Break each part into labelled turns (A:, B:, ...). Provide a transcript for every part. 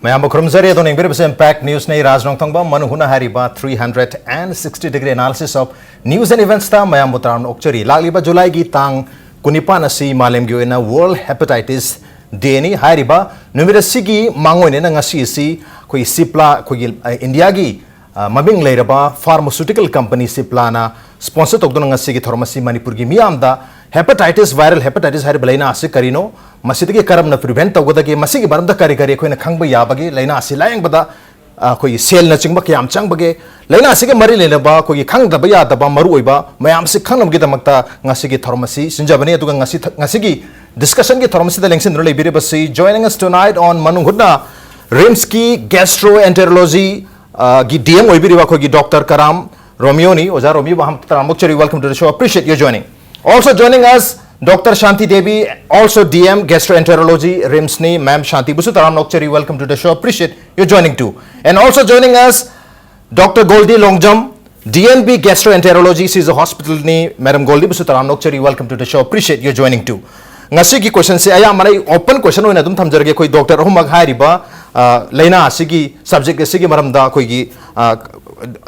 A: Mayam Krumzari doning very impact news nei Raj Nongthombam Manung Hutna hariba 360-degree analysis of news and events ta mayam butram okchari lagliba July gi tang kunipan asi malem gi oina World Hepatitis Day ni hariba numerasi gi mangoine na ngasi si koi sipla koi India gi maming leiraba pharmaceutical company sipla na sponsor tokdon ngasi gi thormasi Manipur gi miyam da hepatitis viral hepatitis hariba leina ase karino masidi karam na prevent tawda ke masigi baram da kari kari khoi na khangba yabagi leina ase laing bada khoi sel na chingba kyam changbage leina ase ke mari leina ba khoi khang da ba ya da ba maru oiba mayam se khanam gi damakta ngasi gi thormasi sinjabani aduga ngasi gi discussion gi thormasi da lengsin role biri basi joining us tonight on Manung Hutna Rimski Gastroenterology gi DM oibiri ba khoi gi Dr. Karam Romeo ni oja Romeo ba ham taramokchari welcome to the show, appreciate your joining. Also joining us Dr. Shanti Devi, also DM Gastroenterology, Rimsni, Ma'am Shanti Busu Taram Nokchari, welcome to the show. Appreciate you joining too. And also joining us, Dr. Goldie Longjam, DNB Gastroenterology, she is a hospital ni, Madam Goldie Busu Taram Nokchari, welcome to the show. Appreciate you joining too. Ngasi ki question se aya mara open question hoina dum thamjarge koi doctor ahumag hairiba leina asigi subject asigi maramda koi gi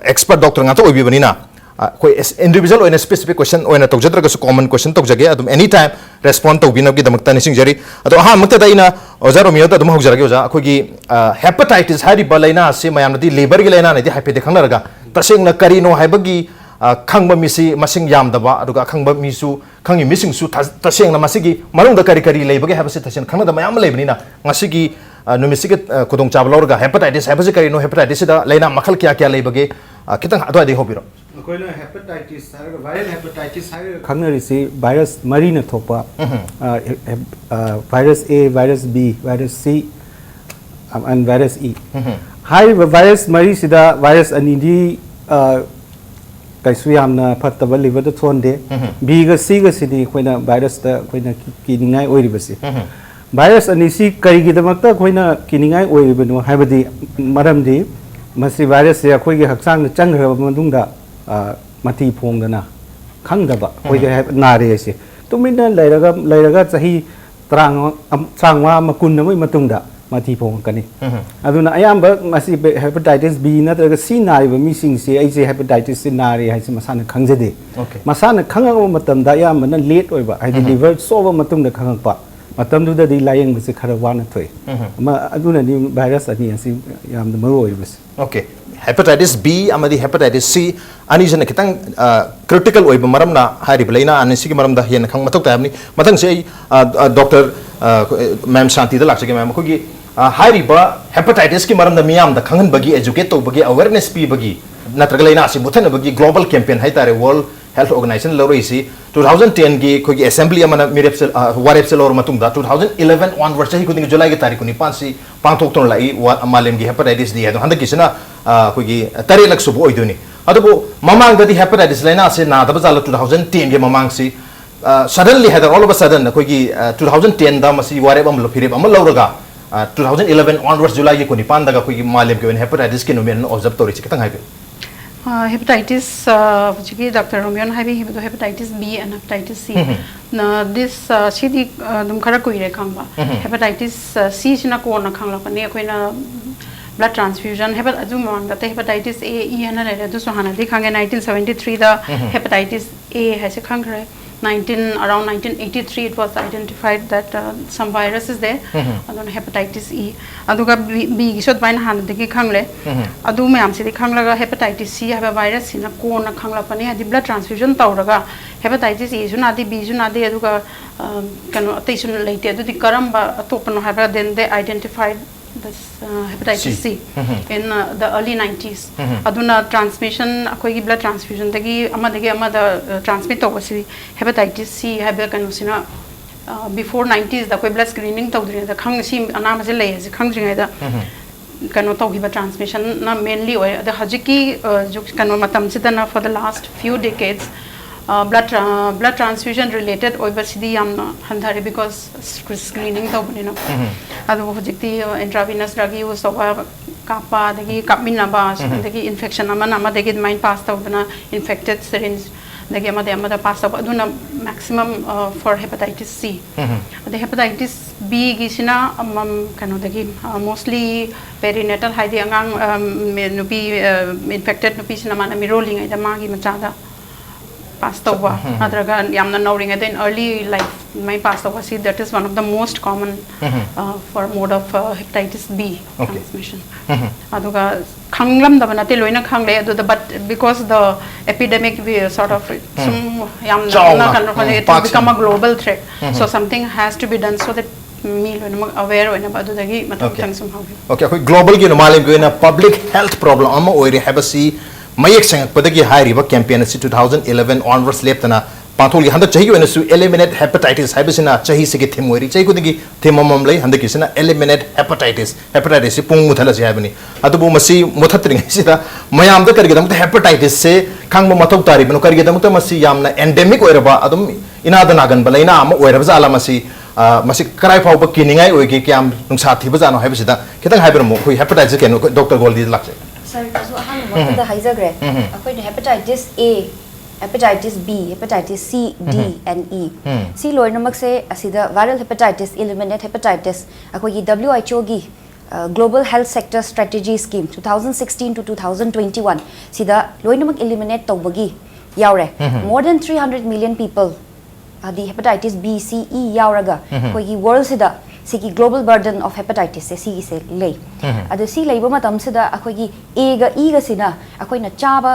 A: expert doctor nga to oibi banina koi individual oina specific question oina tokjadra ga common question tokjage adum anytime respond to binab gi damakta nising jari ado ha makta daina oja Romeo da dum hokjarage oja koi gi hepatitis hariba leina ase mayam nadi liver gi leina nadi hype de khangnaraga taseng na karino haibagi khangba misi masing yam daba aduga khangba misu khangi missing su taseng na masigi marung da kari kari leibage habase tasen khangna da mayam leibni na ngasigi numisigi kudong chablorga hepatitis habase kari no hepatitis da leina makhal kya kya leibage kitang adwa de hobiro
B: koina hepatitis viral hepatitis khangnarisi virus marina thopa virus A, virus B, virus C and virus E hai virus mari sida virus anidi kaisuyamna phattaba liver da thonde B ga C ga sidi koina virus da koina kiningai oiribasi virus ani si kari gi damakta koina kiningai oiribano haibadi maramdi masi virus ya khoi gi haksang na changraba madungda mati phongdana khangdaba khoi gi nare ase tumina lairaga chahi trangwa makun namoi matungda mati phong kani aduna ayamba masi hepatitis B natraga C nariba mising se ai se hepatitis C nari hai se masana khangjade masana khangaba matamda ayamba na late oiba ai liver soba matungda khangpa matamduda di layeng bisi khara wana thoi ma aduna ni virus ani asi yamda maru oibas.
A: Okay, hepatitis B amadi hepatitis C ani jana kitang critical oiba maramna hari blaina ani sigi maramda hian khang matok tamni matang se Dr. Ma'am Shanti da lakse ma'am ko gi hariba hepatitis ki maramda miyam da khangan bagi educate to bagi awareness pi bagi natraga leina asi buthana bagi global campaign hai tare World Health Organization lorisi 2010 gi ko gi assembly amana mirepsel warepsel or matungda 2011 onwards hi kuding July gi tarikh ni pansi pangthok ton lai malem gi hepatitis di hado handa kisna ko gi tare lak subu oiduni adubo mamang da di hepatitis leina ase na da bazala 2010 gi mamang si suddenly had all of a sudden ko gi 2010 da masi warep am lo phirep am loraga 2011 onwards July gi kuni pan daga ko gi malem gi hepatitis ki nomen observe tori chi katang haibe
C: hepatitis Dr. Romeo haibi hepatitis B and hepatitis C na this sidi dum khara koire khangba hepatitis C sina ko na khangla pani koina blood transfusion hepatitis A E na re du so hana dikhange 1973 the hepatitis A has a khangre around 1983 it was identified that some virus is there adon hepatitis E aduga B gi shot bain han de gi khangle adu mayam si khanglaga hepatitis C have virus sina ko na khangla pani adi blood transfusion tawraga hepatitis E juna di B juna de aduga kanu attention late adu di karam ba atopano have then they identified this hepatitis C in the early 90s aduna transmission akoi gi blood transfusion dagi amada transmit tawasi hepatitis C have kanu sina before 90s the koi blood screening tawdri da khang si anama je lay je khang jing da kanu tawgiba transmission na mainly the hajiki kanu matam sidana for the last few decades blood transfusion related oibasidi yamna handhare because screening tawbani no adu hojikti intravenous drug use oba kapa dagi kapmina ba dagi infection amana dagi mind pass tawdana infected syringe dagi amada pass tauba aduna maximum for hepatitis C the hepatitis B gi sina kano dagi mostly perinatal haidi angang nupi infected nupi sina mana mirolling ai da magi machada pass tauba adraga yamna nauring in early life my pass tauba see that is one of the most common for mode of hepatitis B transmission aduga khanglam da banate loina khangle adu but because the epidemic we sort of yamna it has become a global threat so something has to be done so that me aware when about the gi matam tang somehow
A: okay global gi no malim gi na public health problem ama oire habasi mayek sang padagi hairiba campaign si 2011 onwards leptana pathol gi handa chahi oina su eliminate hepatitis habisina chahi se gi themori chahi kudigi themamam lei handa kisina eliminate hepatitis si pung muthala si habini adubu masi muthatring sida mayam da kargi damta hepatitis se khangma mathau tari bano kargi damta masi yamna endemic oiraba adum ina da nagan balaina ama oiraba zala masi masi karai phau ba kiningai oigi kyam nungsa thiba jano habisida kitang haibirmo khoi hepatitis ke Dr. Goldie Longjam
D: Sir, so what the Heisergre? According to hepatitis A, hepatitis B, hepatitis C, D, and E. See, Lord Namak say, asida viral hepatitis, eliminate hepatitis. According to WHO gi Global Health Sector Strategy Scheme 2016 to 2021. See the Lord Namak eliminate tawbagi yaure. More than 300 million people. The hepatitis B, C, E yauraga. According world sida. Sigi global burden of hepatitis se si lay adu si lay ba matam sida akoi gi a ga e ga sina akoi na chaba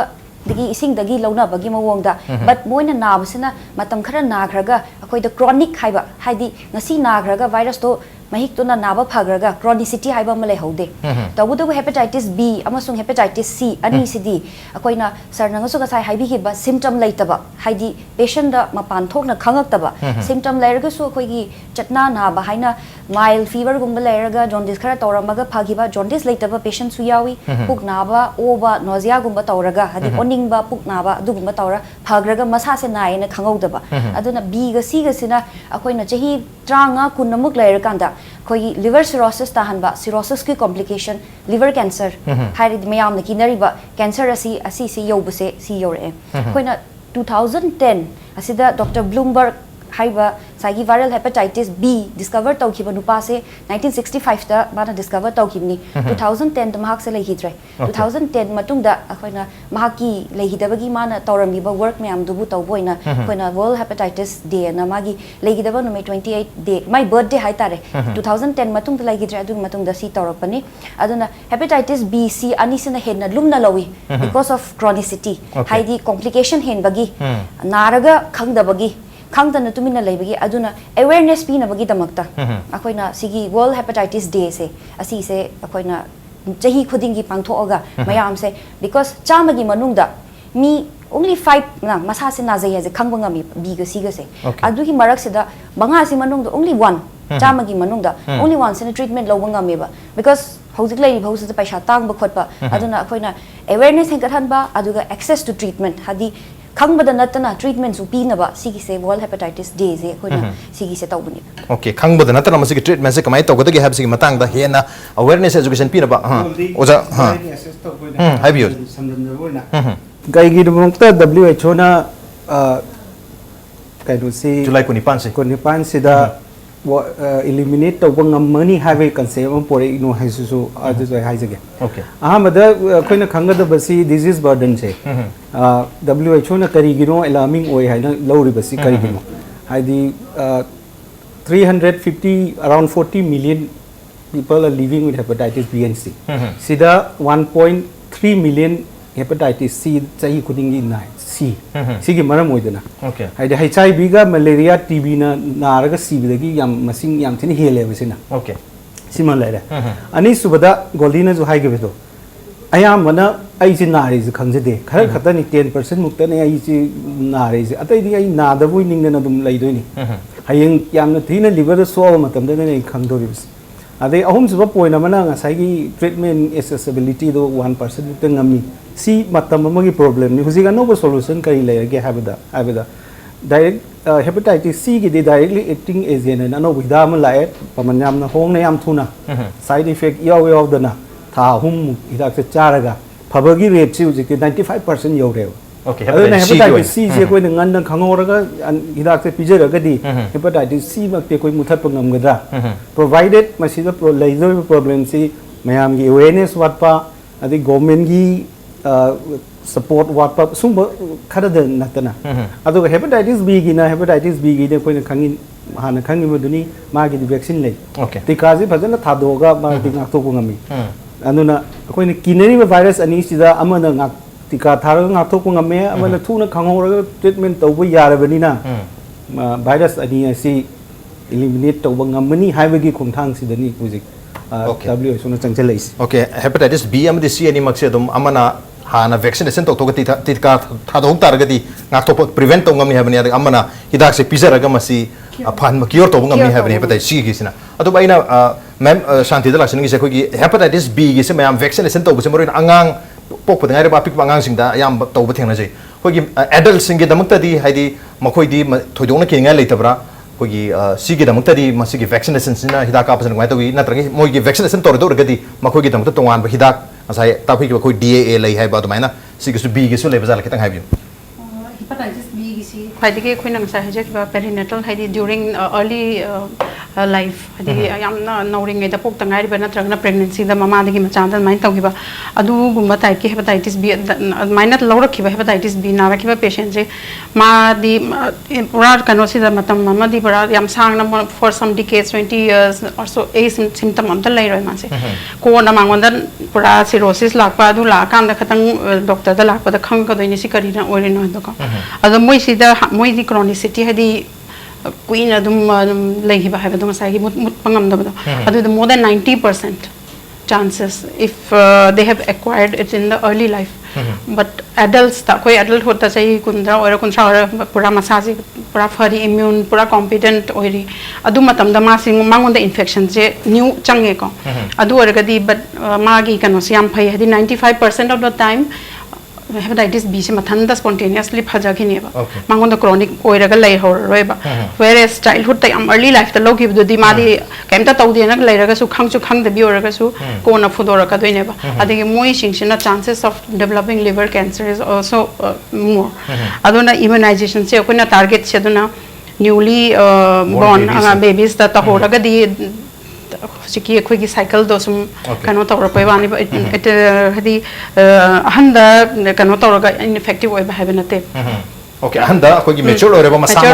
D: dagi ising dagi launa bagi mawong da but moina na basina matam khara na khraga akoi da chronic haiba haidi ngasi na khraga virus to mahik to na naba phagraga chronicity haiba ma lay haude tabu da hepatitis B amasung hepatitis C ani sidi akoi na sar na ngasu ga sai haibi gi ba symptom laitaba haidi patient da mapan thok na khangak taba symptom lairaga su akoi gi chatna na ba haina mild fever gumba lairaga jaundice khara tawramaga phagiba jaundice laitaba patient su yawi puk naba oba nausea gumba tawraga hadi oning ba puk naba adu gumba tawra phagraga masa se nai na khangau daba aduna B ga C ga sina akoi na chahi tranga kunamuk lairakanda koi liver cirrhosis tahanba cirrhosis ki complication liver cancer hairi mayam na kinariba cancer asi si yobuse si yore koi na 2010 asida Dr. Bloomberg haiba sagi viral hepatitis B discover tawkiba nupa se 1965 ta bana discover tawkibni 2010 ta mahak se lehitre 2010 matung da akoina mahaki lehidabagi mana tawramiba work mayam dubu tawboina koina world hepatitis day na magi lehidaba no 28 day my birthday hai tare 2010 matung da lehitre adu matung da si tawrapani aduna hepatitis B C ani sina henna lumna lawi because of chronicity haidi complication hen bagi naraga khangdabagi khangdana tumina leibagi aduna awareness pina bagi damakta akoina sigi world hepatitis day se asi se akoina chahi khudingi pangthoga mayam se because chamagi manungda mi only 5 na masa se na jaya je khangbanga mi b ga c ga se adu hi marak se da banga si manungda only 1 chamagi manungda only one se treatment lobanga me ba because hojik lai bhau se paisa tang ba khotpa aduna akoina awareness hengathan ba aduga access to treatment hadi khangba natana treatment su pinaba sigi se world hepatitis day je koina sigi se tawbuni
A: okay khangba natana masigi treatment se kamai tawgada gi habsigi matang da hena awareness education pinaba oja hai bio
B: gai gi mukta WHO na kai do si
A: July kunipan
B: se da eliminate to bang money have a concept on pore no haisu adu hai jage
A: okay
B: ahamada koina khangada basi disease burden se WHO na kari gino alarming oi haina lowri basi kari gino haidi 350 around 40 million people are living with hepatitis B and C sida 1.3 million hepatitis C chahi khudingi na C sigi maram oidana
A: okay
B: haidi HIV ga malaria TB na naraga C bidagi yam masing yam thini hele basina
A: okay
B: sima laira ani subada goldina jo haige bedo ayam mana ai ji nari ji khangjade khara khata ni 10% mukta ne ai ji nari ji atai di ai na da boi ning na dum lai doi ni hayeng yam na thina liver so matam da ne khangdori bis adai ahum suba poina mana ngasai gi treatment accessibility do 1% mukta ngami si matam amagi problem ni hujiga no solution kai laige habida direct hepatitis C gi directly acting agent na no widam lae pamanyam na hong na yam thuna side effect yaw dana tha hum idak se charaga phabagi rate si ujike 95% yaw re
A: Okay,
B: aduna
A: hepatitis C
B: hepatitis C se koi ngan nang khangora hidak se pijara ga di hepatitis C mak te koi muthat pangam gadra provided masida pro laser problem si mayam gi awareness wat pa adi government gi support wat pa sumba khada de natana adu hepatitis B gi na hepatitis B gi de koi khangin hana khangi maduni ma gi vaccine le
A: Okay.
B: tika ji phajana thadoga ma ti ngak to ko ngami anuna koi ni kineri virus ani sida amana ngak tika tharaga ngak to ko ngame amana thuna khangora treatment to bu yarabani na virus ani si eliminate to ngamani haibagi khongthang sidani pujik WHO na changchel leis
A: Okay, hepatitis B amadi C ani makse dum amana hana vaccination to tika thadong targadi ngak to prevent to ngami habani amana hidak se pizaraga masi aphan ma cure to ngami habani hepatitis C gi sina adu baina ma'am Shanti da lakshani gi se khoi hepatitis B gi se mayam vaccination to se morin angang pokpa ngai ba pik angang sing da yam to ba thengna jai khoi gi adult sing gi damak ta di haidi makhoi di thoidong na ki ngai leitabra khoi gi C gi damak ta di masi gi vaccination sina hidak ka pasan ngai to gi natragi moi gi vaccination to do ga di makhoi gi damak ta tongan ba hidak asai ta phi gi khoi DAA lei hai ba to maina C gi su B gi su lei ba jal kitang hai bi
C: hepatitis B gi si khwaidagi khoina ngsa hajak ba perinatal haidi during early life hadi yamna nauring ngai da pok tangai ba natragna pregnancy da mama dagi macha da main tawgiba adu gumba type ki hepatitis B minor lawra ki hepatitis B na ra ki patient je ma di pura kano si da matam mama di pura yam sang na for some decades 20 years or so a symptom am ta lai roi ma se ko na mangon da pura cirrhosis lakpa adu la kam da khatang doctor da lakpa da khang ka doi ni si kari na ori no do ka adu moi si da moi di chronicity hadi queen adum lehi ba have dum sai gi mut pangam da adu more than 90% chances if they have acquired it in the early life but adults ta koi adult hota sai kundra or pura masaji pura fari immune pura competent oiri adu matam da ma sing mangon the infection je new change ko adu or ga di but ma gi kano siam phai hadi 95% of the time hepatitis B se mathanda spontaneously phajagine ba mangon the chronic oiraga lai hor roi ba whereas childhood ta am early life ta logi bu di ma di kaimta tawdi na lairaga su khang da bi oraga su ko na fudora ka doine ba adigi moi singshina chances of developing liver cancer is also more aduna immunization se ko na target se aduna newly born babies ta horaga di siki khoi gi cycle do sum kano tawra pai wani it hadi ahanda kano tawra ga ineffective oi ba habenate
A: okay ahanda khoi gi mature ore ba masam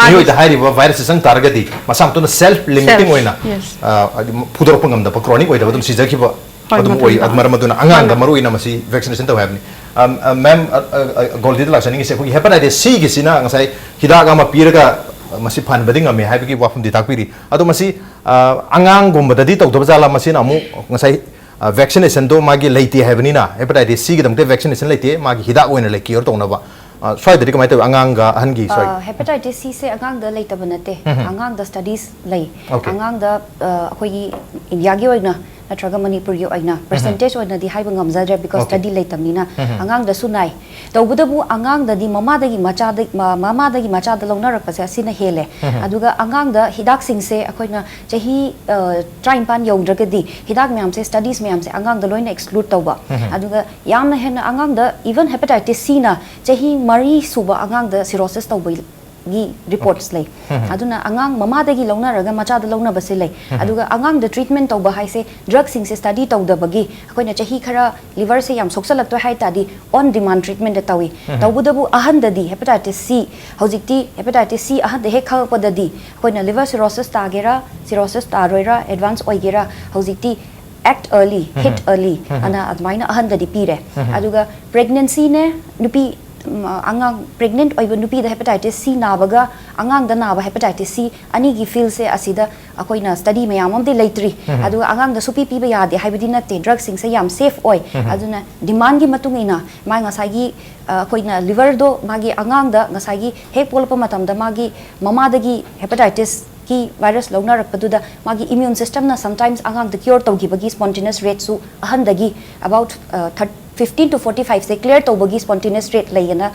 A: ba yoi da hairi ba virus sang targadi masam to self limiting oina pudor pangam da chronic oi da dum sijaki ba adum oi admar maduna angang da maru ina masi vaccination to habni ma'am Goldie Longjam ngi se khoi hepatitis C gi sina ngasai hidaga ma piraga masi phan bading ame haibagi wafum di takpiri adu masi angang gumba dadi tawdaba jala masi na mu ngasai vaccination do magi leiti haibani na hepatitis C gi damte vaccination leiti magi hidak oina le cure tawna ba swai dadi kamai taw angang ga hangi swai
D: hepatitis C se angang da leitaba nate angang da studies lei angang da khoi India gi oina natraga Manipur gi oina percentage oina di haiba ngamjadra because study leitamina angang da sunai tawbudabu angang da di mama da gi macha da longna rak pase asina hele aduga angang da hidak sing se akoina chahi try pan yongdraga di hidak myam se studies myam se angang da loina exclude tawba aduga yamna hen angang da even hepatitis C na chahi mari suba angang da cirrhosis tawba gi reports lay aduna angang mama da gi longna raga macha da longna base lay aduga angang da treatment tawba hai se drug sing se study tawda bagi akoina chahi khara liver se yam soksalak to hai ta di on demand treatment da tawi tawbudabu ahan da di hepatitis C hojikti hepatitis C ahan de he kha pa da di akoina liver cirrhosis ta gera cirrhosis ta roira advance oi gera hojikti act early hit early ana admaina ahan da di pire aduga pregnancy ne nupi angang pregnant oiba nupi da hepatitis C nabaga angang da naba hepatitis C ani gi feel se asida akoina study mayam am de leitri adu angang da supi pi ba ya de haibidi na te drug sing se yam safe oi aduna demand gi matung ina mai ngasai gi akoina liver do magi angang da ngasai gi he polpa matam da magi mama da gi hepatitis ki virus longna rakpadu da magi immune system na sometimes angang da cure tawgi bagi spontaneous rate su ahan dagi about 15 to 45 se clear tawbagi spontaneous rate layana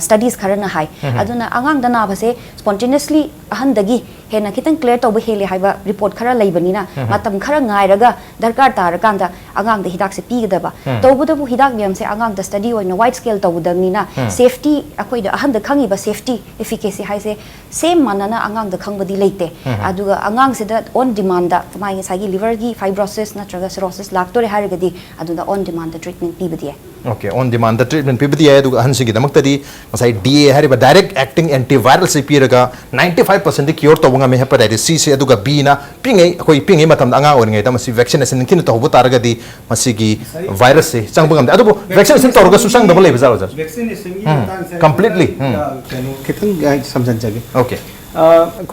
D: studies kharana hai aduna angang da na base spontaneously ahan dagi Hena खितंग clear तौब हेले हाइबा report खरा लेबनिना मतम खरा ngairaga darkar tarakanda angang da hidak se pigdaba tawbudabу hidak myam se angang da study oina wide scale tawbudamnina safety akoi da ahan da khangi ba safety efficacy haise same manana angang da khangbadi leite aduga angang se da on demand da mai sagi liver gi fibrosis natraga cirrhosis laktore harigadi aduda on demand da treatment pibadi
A: Okay, on demand the treatment pibdi ay aduga hansi gi damakta di masai DA hariba direct acting antiviral se piraga 95% di cure tawunga me hepatitis C se aduga B na pingai akoi pingai matam da anga oringai da masi vaccination kin to hobu targa di masi gi virus se changbangam da adubu vaccination torga su sang double level jar
B: vaccination
A: completely
B: kitang samjan jage
A: okay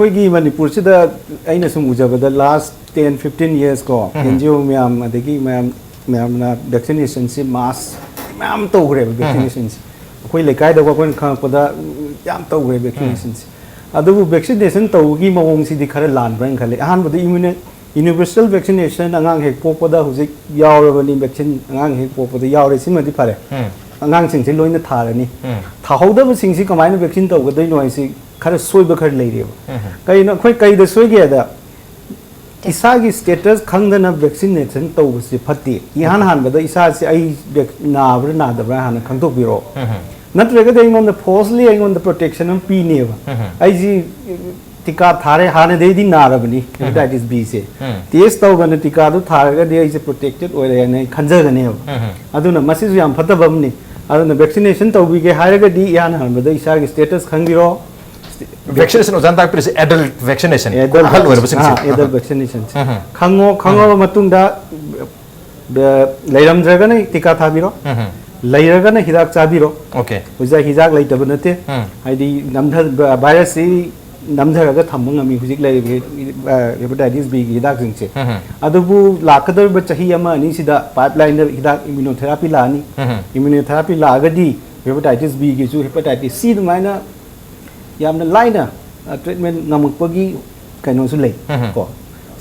B: koi gi Manipur se da aina sum ujaba da last 10-15 years ko NGO myam adegi myam na vaccination se mass myam to gre vaccination koi lekai da ko khang pada yam to gre vaccination adubu vaccination to gi mawong si di khara lan brang khale ahan bodi universal vaccination angang hek popada hujik yawrabani vaccine angang hek popada yawre simadi phare angang sing se loina tharani thahoda bu sing si kamaina vaccine to ga doi noi si khara soiba khar leire kai na khoi kai da soi ge da isa gi status khangdana vaccination to si phati ihan han ba da isa si ai na bra na da bra han khangtok biro natraga da ingon da falsely ingon da protection am pi ne ba ai ji tika thare hane de di na rabani hepatitis B se test to ban tika du tharaga de is protected oi re ne khanja ga ne aduna masi yam phatabam ni aduna vaccination to bi ge haraga di yan han ba da isa gi status khangiro
A: vaccination ozan tak pres adult vaccination hal oi basing
B: adult vaccination khango matung da leiram jaga ne tika thabiro leiraga na hidak chabiro
A: okay
B: uja hidak leitab nate haidi namdha virus si namdharaga thamung ami hujik lai hepatitis B gi hidak jingse adubu lakadar ba chahi ama ni sida pipeline da hidak immunotherapy la ni immunotherapy la agadi hepatitis B gi ju hepatitis C dumaina yamna laina treatment ngamukpagi kaino su lei ko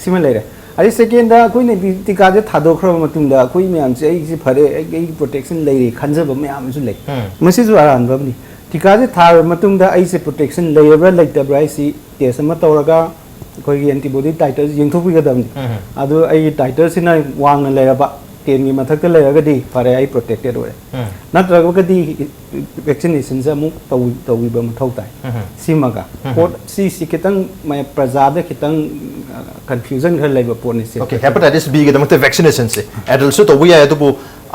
B: sima leire ai second da koi ne tika je thado khra matung da koi myam se ai si phare ai protection leire khanjaba myam su lei masi ju aran babni tika je thar matung da ai se protection leire laita brai si test ma toraga koi gi antibody titers yengthopi ga damni adu ai titers sina wang leira ba ten gi mathak ta leira ga di phare ai protected ore natraga ga di vaccination sa mu tawi ba mathau tai simaga pot si kitang mai prajada kitang confusion khar laiba pone se
A: okay hepatitis B ge damte vaccination se adult so to we adubu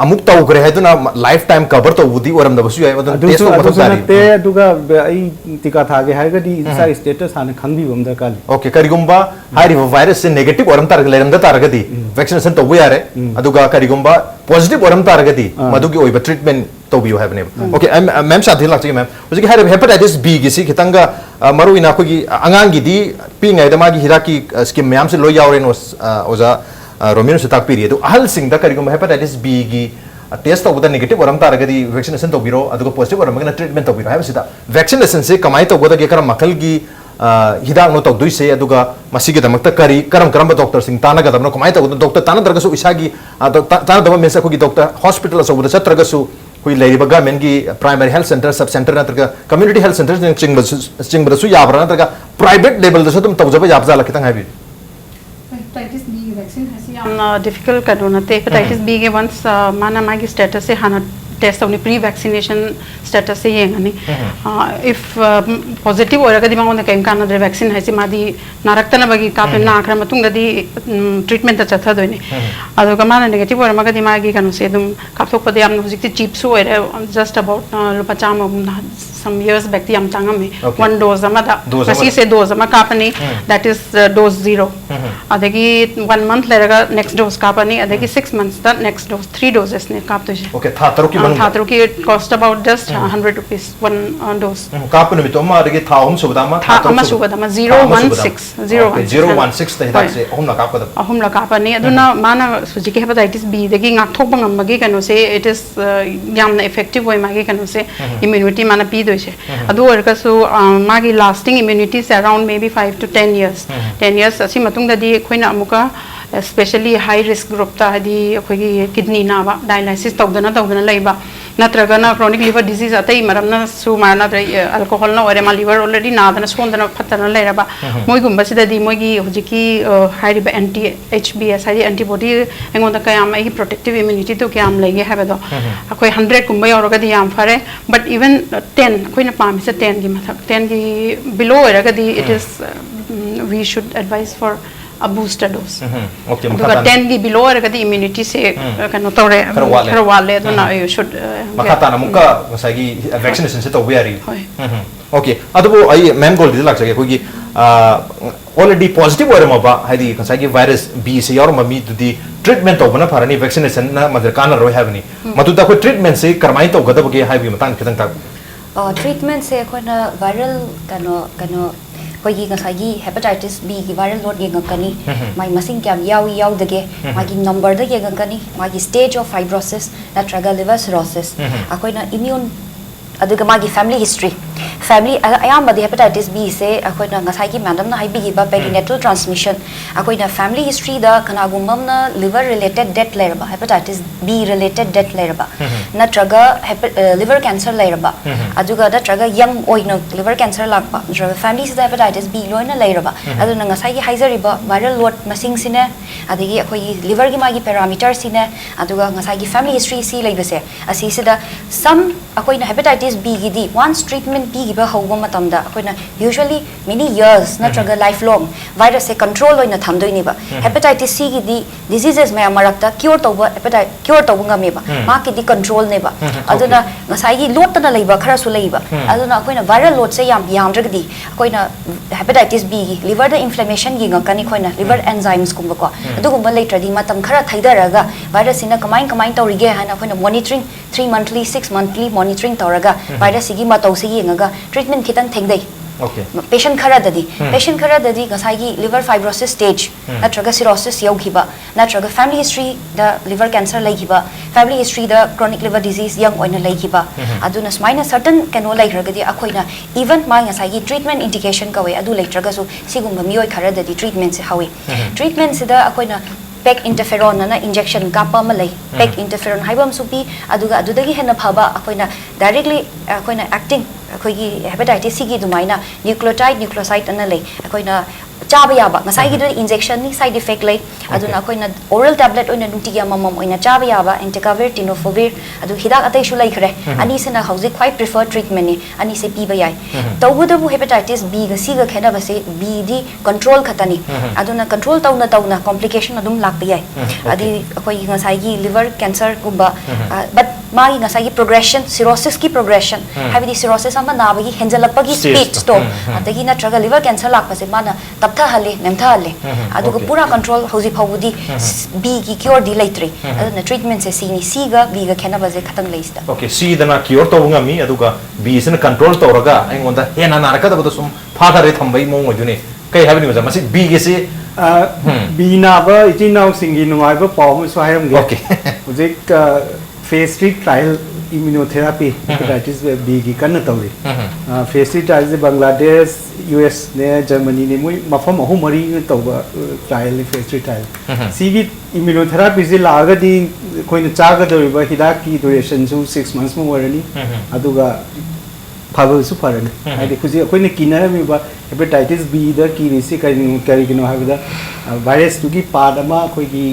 A: amuk taw gre heduna lifetime cover to budi oram da basu ya adun test to mathau tari
B: te aduga ai tika thage ha ga di sa status han khangbi bam da kali
A: okay karigumba hari virus se negative oram tar leram da tar ga di vaccination to we are aduga karigumba positive oram tar ga di madugi oiba treatment to biu have ne okay ma'am shathi lak chi ma'am uji hari hepatitis B gi si kitanga maru ina ko gi angang gi di pi ngai da ma gi hiraki scheme ma'am se lo yaure no oza Romeo se tak period ahal sing da karigum hepatitis B gi test to negative oram tar ga di vaccination to biro aduga positive oram ga treatment to biro have sida vaccination se kamai to goda ge karam makal gi hidak no to dui se aduga masigi da makta kari karam doctor sing tana ga da no kamai to doctor tana darga su isagi tana da me se ko gi doctor hospital so buda chatraga su koi leiriba government gi primary health center sub center natraga community health center ching su yabra natraga private level da so tum tawjaba yabza la kitang habi
C: hepatitis B vaccine has difficult kadonate hepatitis B ge once mana magi status se hana test only pre vaccination status se yengani if positive oraga di mangon kaim kana de vaccine haisi madi naraktana bagi kape na akhra matung di treatment ta chatha doini ado kamana negative orama ga di magi kanu se dum kapthok pade amna hujik cheap su ore just about lupa chama some years back the amtangame one dose amada kasi se dose ama kapani that is dose 0 adegi 1 month leraga next dose kapani adegi 6 months the next dose 3 doses ne kap to
A: okay
C: Thatruki it cost about just 100 rupees one dose.
A: Kapun mito ma adegi thahum subadama
C: thahama subadama 016
A: 016 te hidak se ahum la kapada
C: ahum la kapani aduna mana sujike hepatitis B degi ngak thok bangam magi kanu se it is yamna effective way magi kanu se immunity mana pi do se adu orka su magi lasting immunity is around maybe 5 to 10 years 10 years asi matung da di khoina amuka especially high risk group ta di khoi kidney na ba dialysis tawdana laiba natragana chronic liver disease atai maramna su marna alcohol na ore ma liver already na dana sondana phatana leiraba moi gumba sida di moi gi hojiki hairiba anti HBS hari antibody engonda kayam ai protective immunity to kyam lege habado akoi 100 kumba yoroga di yam fare but even 10 koi na pam se 10 gi mathak 10 gi below eraga di it is we should advise for a booster dose.
A: Okay,
C: because 10 gi below eraga di immunity se kano tore karawale do na you should
A: makata na muka masagi vaccination se to very
C: hoi
A: okay adubo ai ma'am gold dilak sage ko gi already positive ore ma ba hadi masagi virus b se yor ma mi di treatment to bana pharani vaccination na madar kana roi have ni matu da ko treatment se karmai to gada bage hai bi matang kitang ta
D: treatment se ko na viral kano koigi ngasagi hepatitis B gi viral load ge ngakani mai masing kyam yaw dage magi number da ge ngakani magi stage of fibrosis natraga liver cirrhosis akoina immune aduga magi family history family ayamba the hepatitis B se akoina ngasagi madam na haibi gi ba perinatal transmission akoina family history da kanagumam na liver related death lerba hepatitis B related death lerba natraga liver cancer lerba aduga da traga young oina liver cancer lakpa natraga family se hepatitis B loina lerba aduna ngasagi haizariba viral load masing sine adigi akoi liver gi magi parameter sine aduga ngasagi family history si leibase asi se da some akoina hepatitis B gi di once treatment B gi ba hoga matamda akoina usually many years natraga lifelong virus se control oina thamdoi ni ba hepatitis C gi di diseases me amarakta cure toba hepatitis cure toba ngame ba ma ki di control ne ba aduna ngasai gi load tana leiba khara su leiba aduna akoina viral load se yam dragdi akoina hepatitis B gi liver da inflammation gi ngakani koina liver enzymes kumba ko adugumba later di matam khara thaidaraga virus ina kamain tawrige hana akoina monitoring 3 monthly 6 monthly monitoring tawraga virus gi ma tawsi gi ngaga treatment kitang thengdai
A: okay
D: patient khara dadi ngasai gi liver fibrosis stage natraga cirrhosis yaugiba natraga family history da liver cancer laigiba family history da chronic liver disease young oina laigiba aduna smaina certain cano laigragadi akoina even ma ngasai gi treatment indication kawe adu laitraga so sigumba mioi khara dadi treatment se hawi treatment se da akoina peg interferon na injection kapa malai peg interferon haibam supi aduga adudagi hena phaba akoina directly akoina acting akoigi hepatitis C gi dumaina nucleoside ana lei akoina chaba yaba ngasai gi injection ni side effect lei aduna akoina oral tablet oina nunti ya mamam oina chaba yaba entecavir tenofovir adu hidak atai shu lai khre ani sena hauji quite preferred treatment ni ani se pi ba yai tawuda bu hepatitis B ga C ga khena ba se B di control khatani aduna control tawna complication adum lak pa yai adi akoi ngasai gi liver cancer gumba but ma gi ngasai gi progression cirrhosis ki progression habidi cirrhosis ama na ba gi henjalakpa gi speed stop adagi na traga liver cancer lak pa se mana taptha hale memtha hale aduga pura control hauji phawudi B gi cure di laitri aduna treatment se C ni C ga B ga khena ba je khatang leista
A: okay C dana cure to nga mi aduga B sena control to raga aingonda hena naraka da sum phada re thambai mong ajune kai habini ma masi B gi se
B: B na ba itinau singi numai ba pawm swayam ge
A: okay
B: project phase 3 trial immunotherapy hepatitis B gi kan tawri phase 3 trial je Bangladesh US ne Germany ne moi mafam ahum mari tawba trial phase 3 trial C gi immunotherapy je laga di koina chaga doriba hidak ki duration su 6 months mo warani aduga phaba su parani ai khuji koina kinara mi ba hepatitis B da ki risi kari kino habida virus tu gi part ama koi gi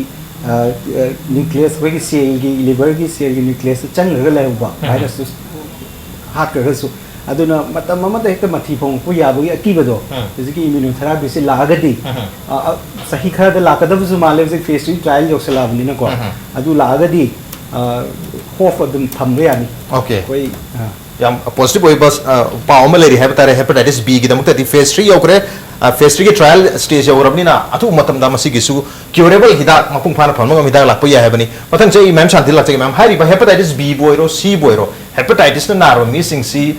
B: nucleus koi gi cell gi liver gi cell gi nucleus chang la la ba virus tu hat ka su aduna matam ma da hekta mathi phong pu ya bu ki ba do ji ki immunotherapy se lagadi sahi khara da lakada bu male se phase 3 trial jo se labni na ko adu lagadi hof adum thambe yani
A: okay
B: koi
A: yam positive oi bas paomaleri hepatitis B gi damukta di phase 3 yokre phase 3 gi trial stage yorabni na atu matam da masi gi su curable hidak mapung phana phon ngam hidak lakpa ya hebani mathang chei ma'am Shanti lak chei ma'am hari ba hepatitis B boiro C boiro hepatitis na naro missing C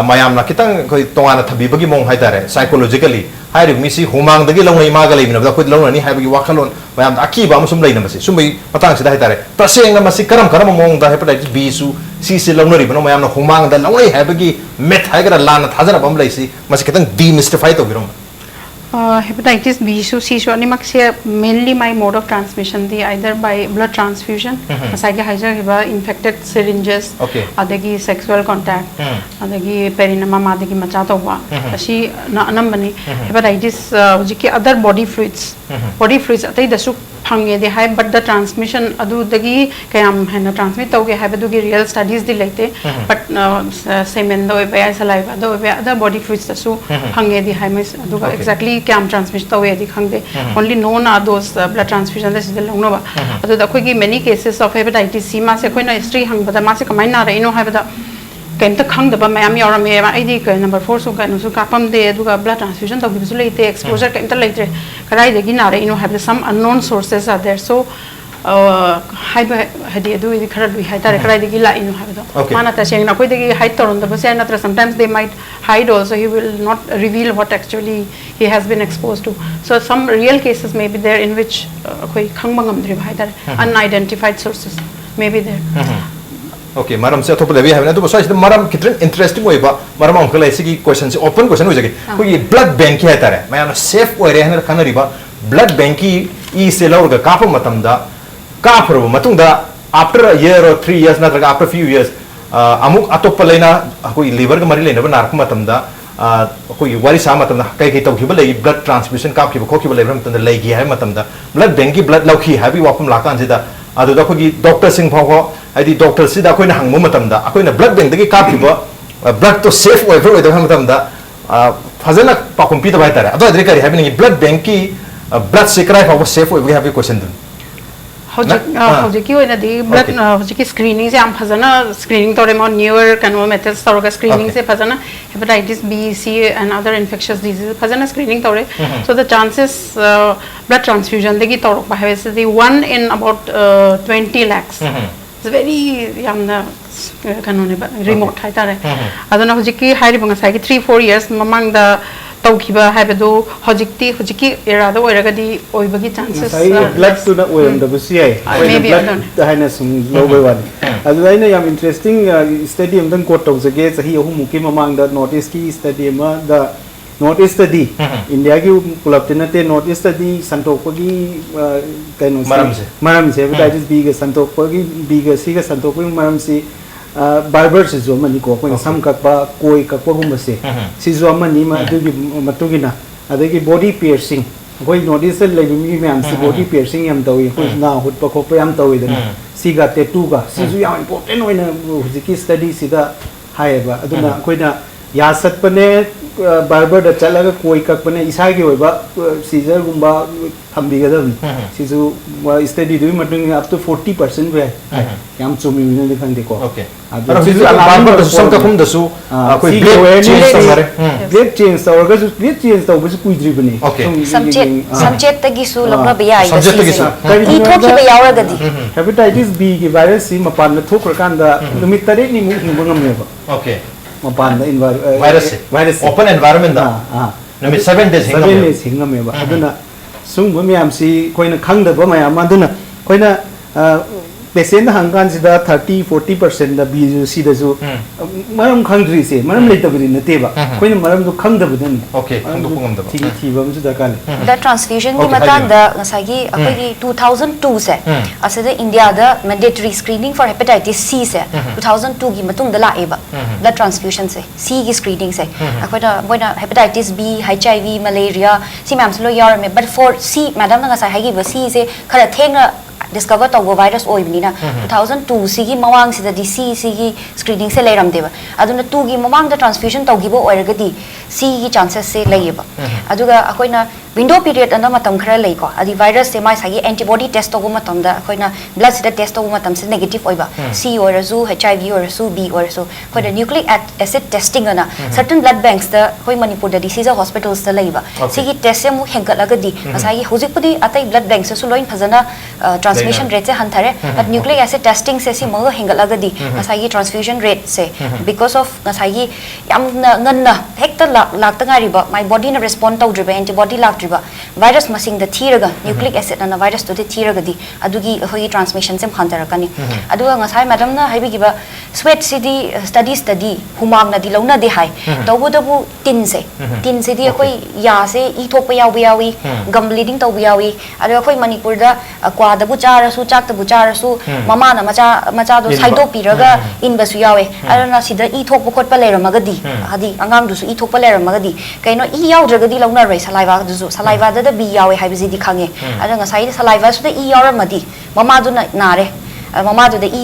A: mayam na kitang koi tongana thabi bagi mong hai tare psychologically hari mi si humang dagi longai ma ga leimina da khoi lonani hai bagi wakhalon mayam aki ba musum leina masi sumbai patang sida hai tare taseng na masi karam mong da hepatitis B su C se lonori bano mayam na humang da longai hai bagi met hai ga lana thajana bam leisi masi kitang demystify to birom
C: Hepatitis B so C so mainly my mode of transmission the either by blood transfusion infected syringes adagi sexual contact adagi perinama madagi macha tawwa asi anambani hepatitis other body fluids atai dasu phange de hai but the transmission adu dagi kayam hena transmit tawge hai badugi real studies di laite but semen do be saliva do be other body fluids dasu phange di hai mes aduga exactly kayam transmission tawge di khangde only known are those blood transfusion that is the long no ba adu da khoi gi many cases of hepatitis C ma se khoi na history hang bada ma se kamai na ra ino hai bada kaim ta khang da ba mayam yaw me id number 4 so ka no so kapam de aduga blood transfusion tawgi bisu leite exposure kaim ta leite karai de gi na ra ino have some unknown sources are there so hadi adu idi khara bi haitare karai de gi la ino have do mana ta seng na koi de gi hide toron da base na sometimes they might hide also he will not reveal what actually he has been exposed to so some real cases may be there in which koi khang bangam dri haitare unidentified sources may be there
A: Okay, madam, se atop levi havena to so is madam kitren interesting way ba madam uncle lai sigi question open question ho jage ko ye blood bank ki hatare mayam safe way re hana khana riba blood bank ki e se law ga ka matam da ka pro matung da after a year or 3 years na after few years amuk atop leina ko liver ga mari leina ba nar matam da ko wari sa matam da kai kai taw ki ba lei blood transfusion ka ki ba ko ki ba lei matam da lei gi hai matam da blood bank ki blood law ki happy wapum la kan da adu da ko gi doctor sing phaw adi doctor si da koina hangmu matam da akoina blood bank dagi ka phiba blood to safe way for da matam da fazana pa computer bai tare adu adri kari having blood bank ki blood secret for safe way we have a question dun
C: hojiki oina di blood hojiki screening se am fazana screening tore mo newer kanwa methods toroga screening se fazana hepatitis B C and other infectious diseases fazana screening tore so the chances blood transfusion dagi torok ba have the 1 in about 20 lakhs it's very yamna kanone remote haitare aduna hojiki hairi banga sai 3-4 years mamang da tawkiba haibadu hojiki era da oiragadi oibagi chances
B: blood to na oim da busi ai blood haina sum low by one adu aina yam interesting stadium dan quote tawjage sahi ahum muki mamang da notice ki stadium da North East study India की पुलाप टेना ते North East study संतोष की कहनो मरम से hepatitis B के संतोष की B के C के संतोष की मरम से barber से जो मनी को कोई सम कपा कोई कपा गुम से से जो मनी मा दो की मतुगी ना अदे की body piercing कोई North East ले भी में हम से body piercing हम तो कोई ना हुट पको पे हम तो इधर C का tattoo का C जो यार important होइना हुजिकी study सीधा हाय बा अदुना कोई ना यासत पने barber da chalaga koi kakpane isa gi oiba seizure gumba thambigada sisu study do matung up to 40% we yam chumi ne dekhang de ko
A: okay aro sisu barber da sam ka khum da su koi blade change samare
B: blade change tawga su blade change tawba su kuidri bani
D: subject tagi su lagna biya ai
A: subject tagi su
D: i thoki ba yawa gadi
B: hepatitis B gi virus si mapan na thok rakan da numit tare ni mu hingam ne ba
A: okay
B: mapan da
A: virus open environment da nami 7 days
B: hingam me ba aduna sung ba myam si koina khang da ba myam aduna koina patient hangkan sida 30-40% da BC da su maram khangri se maram lei tabri na te ba koina maram du khang da budan
A: okay khang du khum da ba
B: thi ba mu da kan
D: the transfusion ki matan da ngasai gi akoi gi 2002 se asada India da mandatory screening for hepatitis C se 2002 gi matung da la e ba blood transfusion se C gi screening se akoi da boina hepatitis B HIV malaria si mam lo yar me but for C madam na ngasai gi ba C se khara theng discover tawbo virus oibnina 2002 sigi mawang sida di sigi screening se leiram deba aduna 2 gi mamang da transfusion tawgibo oiragadi C gi chances se leiba aduga akoina window period anda matam khara lei ko adi virus se mai sagi antibody test togo matam da akoina blood se test togo matam se negative oiba C orazu HIV orazu B orazu ko da nucleic acid testing ana certain blood banks da koi Manipur da disease hospitals da leiba sigi test se mu hengalagadi asagi hojikpudi atai blood banks se loin phajana transmission rate se hanthare but nucleic acid testing se si mo hingalagadi ngasai gi transfusion rate se because of ngasai gi yam nganna hekta lakta ngari ba my body na respond tawdriba antibody lakdriba virus masing da thiraga nucleic acid na virus to thiraga di adugi hoi transmission sem hantarakani aduga ngasai madam na haibi giba sweat city study humang na di launa de hai tawbodabu tin se di koi ya se I thok pa yawi gum bleeding taw yawi adu koi manipur da kwa da bu chara su chak da bu chara su mama na macha do saido piraga in basu yawe adu na sida I thok bu khot pa lera magadi hadi angang du su I thok pa lera magadi kaino I yaw dragadi launa rai saliva du su saliva da bi yawe haibi di khange adu nga sai saliva su da I yawra madi mama du na re mama du da I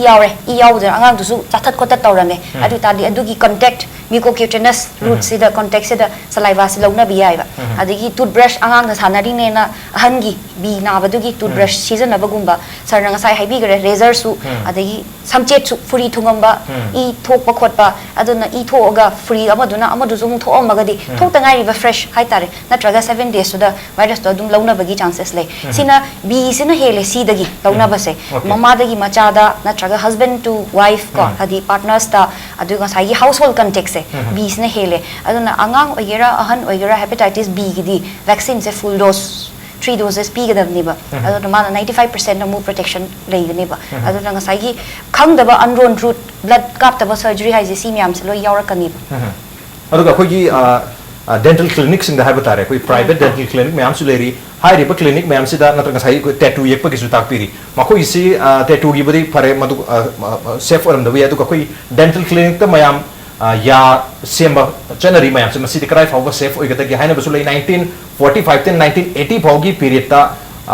D: yaw da angang du su chathat khotat tawrame adu ta di adu gi contact mucocutaneous route sida contact sida saliva si launa bi yaiba adigi toothbrush angang na sanari ne na ahangi bi na badugi toothbrush season na bagumba sarna ngasai haibi gare razor su adigi samchet su furi thungamba I thok pa khot pa aduna I thoga free amaduna amadu zum tho amagadi thok ta ngai ba fresh hai tare natraga 7 days su da virus to dum launa bagi chances le sina bi sina hele si dagi launa ba se mama dagi macha da natraga husband to wife ko adi partners ta adu ngasai household context B na hele aduna angang oigera ahan oigera hepatitis B gidi vaccine se full dose 3 doses pi gadabni ba aduna ma 95% na mu protection leigani ba aduna ngasai gi khangdaba unrun root blood kap taba surgery haise si myam se lo yaurakani ba
A: aduga khoi gi dental clinics in the habatare koi private dental clinic myam su leri hai riba clinic myam si da natranga sai ko tattoo yek pa kisu tak piri makoi si tattoo gi bari pare madu safe oram da wi aduga koi dental clinic ta mayam ya semba January mayam se masi dikrai fawga safe oigata gi haina basulai 1945 ten 1980 fawgi period ta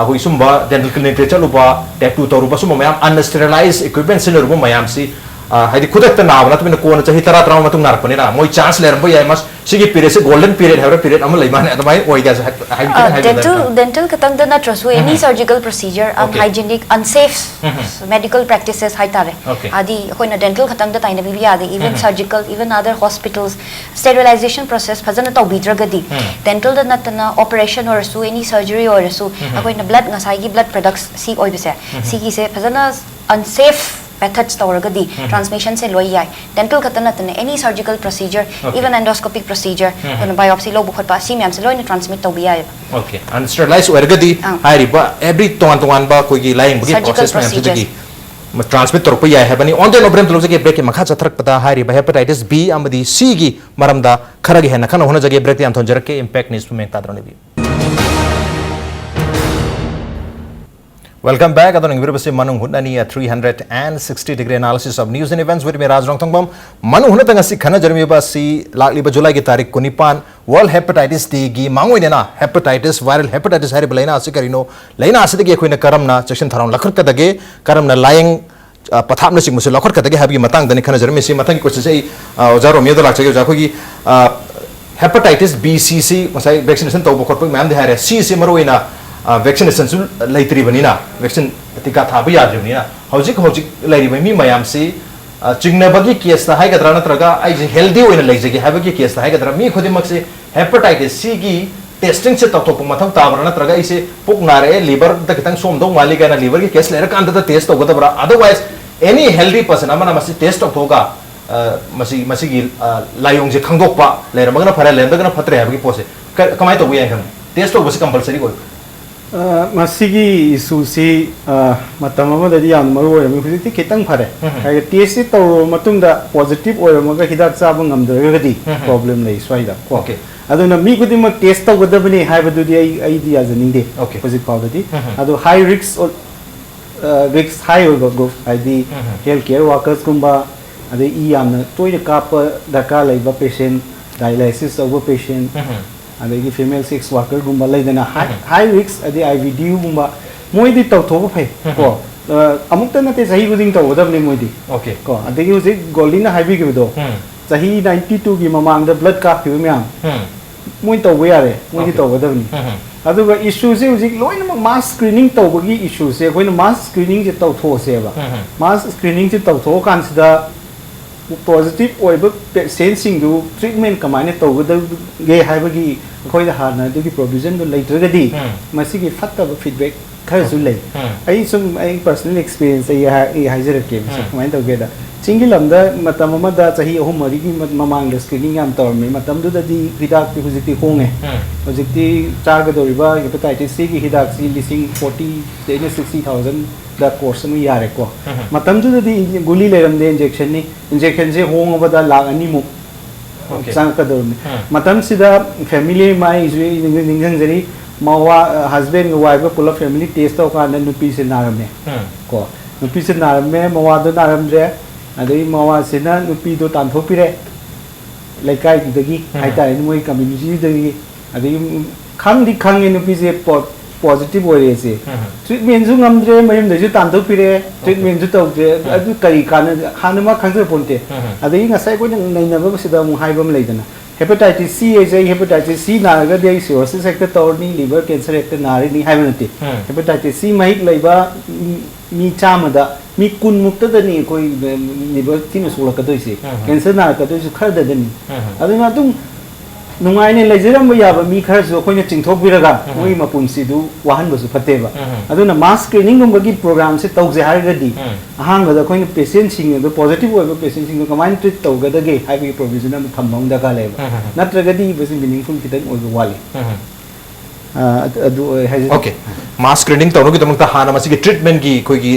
A: hui sumba dental clinic te chaluba tattoo toruba sumba mayam unsterilized equipment sinuruba mayam si haidi khudak ta naw na tumina ko na chahi tara traum matung nar pani na moi chance ler bo yai mas sigi period se golden period havra period amal leimane adamai oiga
D: dental katang da na trasu any surgical procedure unhygienic unsafe medical practices hai tare adi hoina dental katang da taina bi ade even surgical even other hospitals sterilization process phajana taw bidragadi dental da natana operation or su any surgery or su hoina blood ngasai gi blood products si oibise sigi se phajana unsafe methods tawragadi transmission se loi yai dental katana tane any surgical procedure even endoscopic procedure biopsy lo bukhot pa si myam se loi na transmit taw bi yai
A: okay and sterilize orgadi hai ba every ton ba koi gi line bugi process myam se gi transmit torpa yai habani on the obrem tlo jage break makha chathrak pata hai ri ba hepatitis B amadi C gi maramda kharagi hena khana hona jage break am thon jarake impact news to mek tadrone bi Welcome back. Adon ngi base Manung Hutna ni a 360-degree analysis of news and events with me Raj Nongthombam. Manung Hutna tanga si khana jarmi ba si lakli ba July gi tarik kunipan World Hepatitis Day gi mangoi na hepatitis viral hepatitis hari balaina asikarino laina asidagi khoina karam na section tharon lakhur kadage karam na lying pathap na sing musul lakhur kadage habi matang dani khana jarmi si matang ko sei ojaro Romeo da lakche ja khogi hepatitis B C C masai vaccination to bo khotpa mam de hare C C maroina vaccination su laitri banina vaccine tika thabu yadribnina hojik lairi mi mayam si chingna bagi case ta hai gadra natraga ai healthy oina laijagi habagi case ta hai gadra mi khodimak se hepatitis C gi testing se tato pu mathau tabra natraga ise puk nare liver da kitang som do mali ga na liver gi case lera kan da test to godabra otherwise any healthy person amana masi test of hoga masi gi layong je khangdok pa lera magna phara lenda gna phatre habagi pose kamai to buya kan test to basi compulsory go
B: masigi isu si matam amadadi yam maru oirami hujikti khitang phare hai test to matung da positive oiramaga hidak chaba ngamdragadi problem lei swaida okay aduna mi gudima test to godabani haibadu di ai di ajaning de hujik pawdadi adu high risk high go ai di healthcare workers kumba ade I yamna toina kapa daka laiba patient dialysis over patient adagi female sex worker gumba laidana high risk adi IVDU gumba moidi tawthoba phai ko amukta nate sahi guding tawdabni moidi okay ko adagi uji Goldie na haibi gi do sahi 92 gi mamang da blood cup pi myam moi tawba yare moidi tawdabni aduga issue se uji loina mass screening tawbagi issue se koina mass screening je tawtho se ba mass screening je tawtho kan sida positive oiba patient du treatment kamaine tawgada ge haibagi khoi da hana du gi provision du later gadi masigi fatta feedback khar su lei ai sum ai personal experience ai hajar ke mai to ge da chingi lamda matam ma da chahi ahum mari gi mamang da screening am tor me matam du da di hidak ti hujiti honge hujiti char ga dori ba hepatitis C gi hidak si lising 40 to 60,000 da course mu yare ko matam du da di guli le ram de injection je hong ba da lag ani mu sang ka dor matam sida family mai ju ningjang jari mawa husband wife pula family test to ka na nupi se naram me ko nupi se naram me mawa do naram je adai mawa se na nupi do tan thopire laikai dagi haita ni moi community dagi adai khang di khang nupi se positive ore se treatment ju ngamdre mayam de ju tan thopire treatment ju tawje adu kari kan hanuma khangje ponte adai ngasai ko nai na ba sida mu haibam leidana hepatitis C is hepatitis C na ga de cirrhosis sector torni liver cancer sector nari ni haibanati hepatitis C mai leiba mi chamada mi kun mukta da ni koi liver tin so la ka doi se cancer na ka doi su khar da ni aduna tum nungai ne leijeram ba ya ba mi khar so koi ne chingthok biraga moi ma punsi du wahan ba su phate ba aduna mass screening gum gi program se tawje har ga di ahang ga da koi ne patient sing do positive oi ba patient sing ko kaman treat taw ga da ge hai bi provision am thamong da ka le ba natra ga di ba sin meaningful kitan oi ba wali
A: okay mass screening tawno gi tamang ta hana masi gi treatment gi koi gi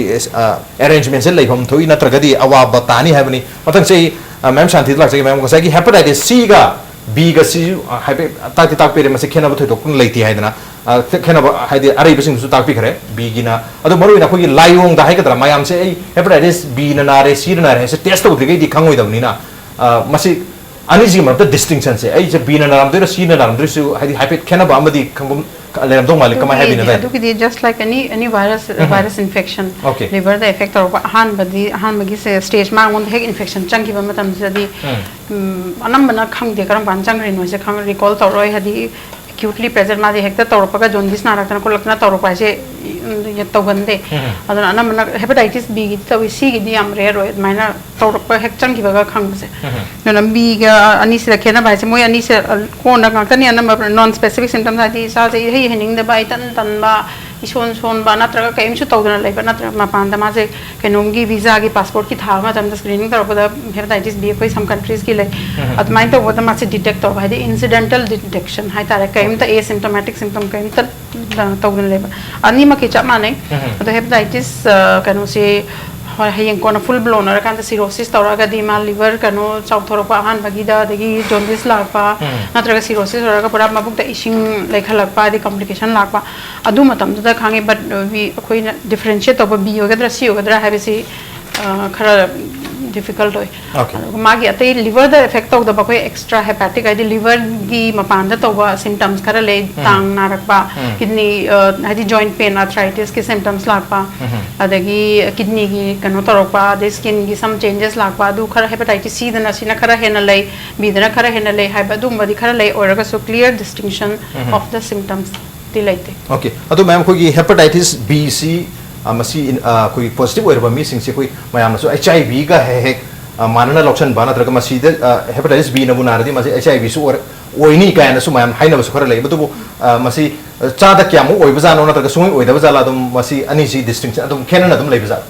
A: arrangement se leihom thoi natra ga di awa batani habani matang sei ma'am Shanti lak sei ma'am ko sai gi hepatitis C ga B ga si haibe tak pere masi khena ba thoi dokun leiti haidana khena ba haide arai bising su tak pi khare B gi na adu maru ina khoi laiong da haikadra mayam se ei hepatitis B na na re C na re se test to dri gi khangoi dawni na masi ani ji ma the distinction se ei je B na ram de C na ram de su haide haipe khena ba amadi khangum leram dong malik kama habi na da
C: adu ki just like any virus infection liver the effect or han bagi se stage ma ngon hek infection changi ba matam se di anam bana khang de karam ban chang rin no se khang recall tor roi hadi acutely present ma di hekta tor pa ga jaundice na rakna ko lakna tor pa se ye to gande adana anam bana hepatitis B gi to C gi di am rare roi maina tor pa hek changi ba ga khang se no nam B ga ani se khena ba se moi ani se ko na ka ni anam non specific symptoms adi sa se he hening de bai tan ba ison ba natra ka em chu to dana lai ba natra ma pan da ma se kenom gi visa gi passport ki tha ma tam da screening tar pa da hepatitis B koi some countries ki lai at main to da ma se detect to ba de incidental detection hai tar ka em ta asymptomatic symptom ka em ta to dana lai ba ani ma ki cha ma nei to hepatitis kanu se hayeng kona full blown or kan cirrhosis tawra ga di mal liver kanu chau thoro pa han bagi da degi jaundice la pa natra cirrhosis or ga pura mabuk da ising like halak pa di complication la pa adu matam da khange but we koi differentiate of B ga dra C ga dra have si khara difficult hoy magi atai liver da effect of the ba koi extra hepatic id liver gi mapan da to ba symptoms khara le tang narak pa kidney hadi joint pain arthritis ki symptoms lak pa adagi kidney gi kano torok pa the skin gi some changes lak pa du khara hepatitis C da na sina khara hena lai B da na khara hena lai hai ba du ma di khara lai oraga so clear distinction of the symptoms dilaite
A: okay adu ma'am koi gi hepatitis B C masi koi positive oirba mi sing se koi mayam na so HIV ga he manana lokshan bana traga masi de hepatitis B na bu naradi masi HIV su or oini ka na su mayam haina ba su khara lai bu masi cha da kya mu oiba jano na traga sungoi oida ba jala dum masi ani si distinction adum kenan adum lai ba jala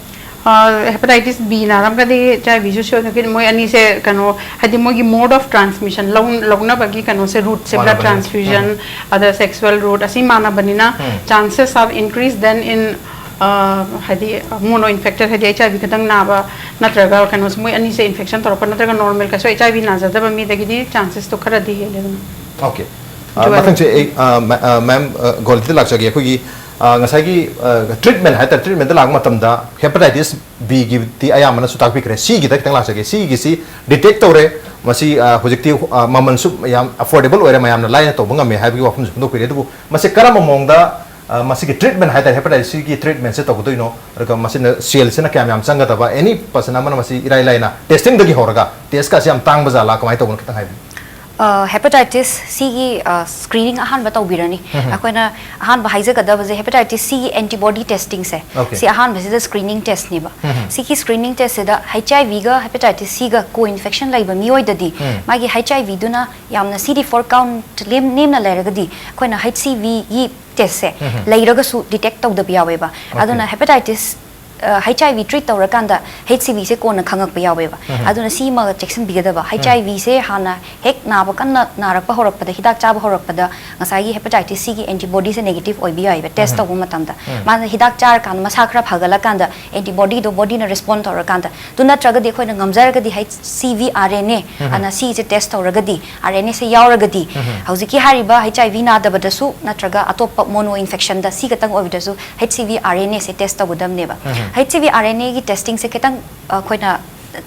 C: hepatitis B na ram ka de HIV su sho ke moi ani se kano hadi moi gi mode of transmission logna bagi kano se route se blood transfusion other sexual route asi mana banina chances have increased then in hadi mono infected hadi HIV kadang na ba natraga kano moi ani se infection tor pa natraga normal ka so HIV na za ba mi dagi di chances to khara di hele
A: okay mathang se ma'am Goldie lak chagi ko gi ngasai gi treatment hai ta treatment lag matam da hepatitis B gi ti ayamana su tak pi kre C gi tak tang lak chagi C gi si detect tore masi hojikti maman su yam affordable ore mayam na line to bunga me hai bi wafum su ndo kre du masi karam mong da masi ki treatment hai ta hepatitis C ki treatment se to ko no ra masi na cell se na kyam yam sanga ta ba any person amana masi irai lai na testing da gi horaga test ka siam tang baza la kamai to bon kitang hai
D: hepatitis C gi screening ahan ba tawbirani akoina ahan ba haija kada ba hepatitis C antibody testing se si ahan ba se screening test ni ba si ki screening test se da HIV ga hepatitis C ga co infection lai ba mi oi da di magi HIV duna yamna CD4 count nem na lera ga di akoina HCV gi test se leiraga su detect tawdaba yaweba aduna hepatitis HIV treat tawrakanda HCV se kona khangak pa yaweba aduna si ma checkson bigadaba HIV se hana hek naba kanna narakpa horakpada hidak chaba horakpada ngasai gi hepatitis C gi antibody se negative oi bi aiba test tawu matamda ma hidak char kan masa khra phagala kanda antibody do body na respond tawrakanda tuna traga de khoina ngamjar ga di HCV RNA ana C se test tawragadi RNA se yawragadi hauziki hariba HIV na da badasu natraga atop mono infection da C gatang oi dasu HCV RNA se test tawudam neba HCV RNA की testing से कितंग कोई ना